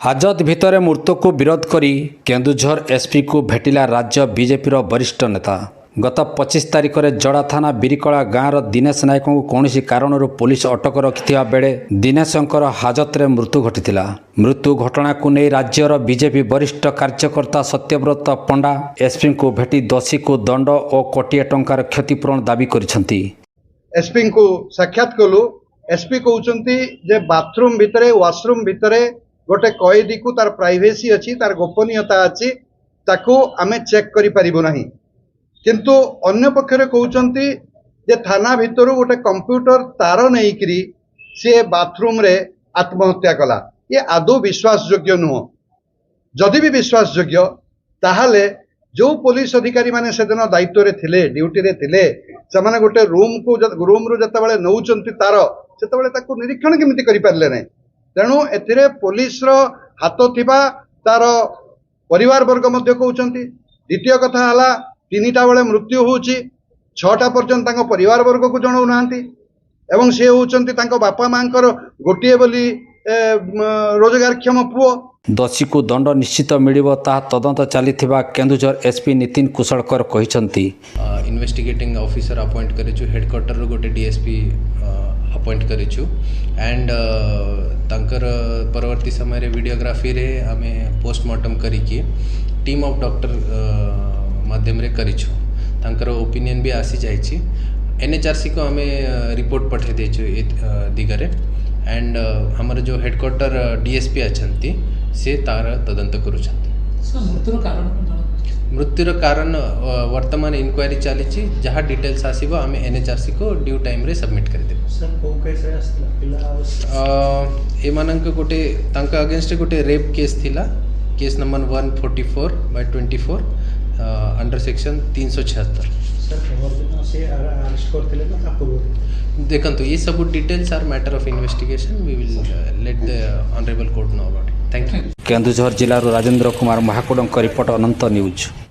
हाजत भितर मृत्यु को विरोध करी केन्दुझर एसपी को भेटिला राज्य बीजेपी वरिष्ठ नेता। गत 25 तारिख में जड़ा थाना बिरिकला गाँव दिनेश नायक को कौन कारण पुलिस अटक रखिथिबा बेले दिनेशंकर हाजत रे मृत्यु घटिथिला। मृत्यु घटना को नहीं राज्यर बीजेपी वरिष्ठ कार्यकर्ता सत्यव्रत पंडा एसपी को भेटी दोषी को दंड और कोटिए टंकार क्षतिपूरण दाबी करिसेंती। एसपी को साक्षात कलु। एसपी कहउचंती जे बाथरूम भितरे वाशरूम भितरे गोटे कैदी को तार प्राइवेसी अच्छी तार गोपनीयता अच्छी ताको आमे चेक करि परिबो नाही। किंतु अन्य पक्षरे कहउचंती जे थाना भितरु गोटे कंप्यूटर तार नहीं करी से बाथरूम रे आत्महत्या कला। ये आदौ विश्वास योग्य नुह। जदि भी विश्वास योग्य ताहाले जो पुलिस अधिकारी माने सेदिन दायित्व रे थिले ड्यूटी रे थिले से माने गोटे रूम रू जतबेले नउचंती तार सेतबेले ताको निरीक्षण केमिति करि पारले नै। तेणु एथिरे पुलिस रो हाथ थिबा तार परिवार वर्ग मध्य कहउचंती। द्वितीय कथा हला 3टा बेले मृत्यु होउची 6टा पर्यंत तांको परिवार वर्ग को जणाउ नांती एवं से होउचंती तांको बापा मांकर गोटिए बोली रोजगारक्षम पुओ। दोषी को दंड निश्चित मिलिबो ता तदंत चलीथिबा केन्दुझर एसपी नितिन कुशलकर कहिसंती। इन्वेस्टिगेटिंग ऑफिसर अपॉइंट करिछु हेडक्वार्टर रो गोटे डीएसपी अपॉइंट करिछु एंड तांकर परवर्ती समय रे वीडियोग्राफी रे आमे पोस्टमार्टम करिकी टीम ऑफ डॉक्टर माध्यम रे करिछु। तांकर ओपिनियन भी आसी जाइछि। एनएचआरसी को आमे रिपोर्ट पठे देछु ए दिगरे एंड हमर जो हेडक्वार्टर डीएसपी अछंती से तार तदंत करूछंती। मृत्युर कारण वर्तमान इंक्वायरी चली जहाँ डिटेल्स आसीबो आमे एनएचआरसी को ड्यू टाइम रे सबमिट कर देबो। सर को कैसे आस्तिला ए मानक गोटे तांका अगेंस्ट गोटे रेप केस थिला। Case number 144/24 under section 376। Sir खबर से अरेस्ट करथिले ना आपको देखंतु ये सब details are matter of investigation. We will let the honourable court know about it. Thank you. Keonjhar जिल्लार राजेंद्र कुमार महाकुडଙ୍କ रिपोर्ट अनंत न्यूज।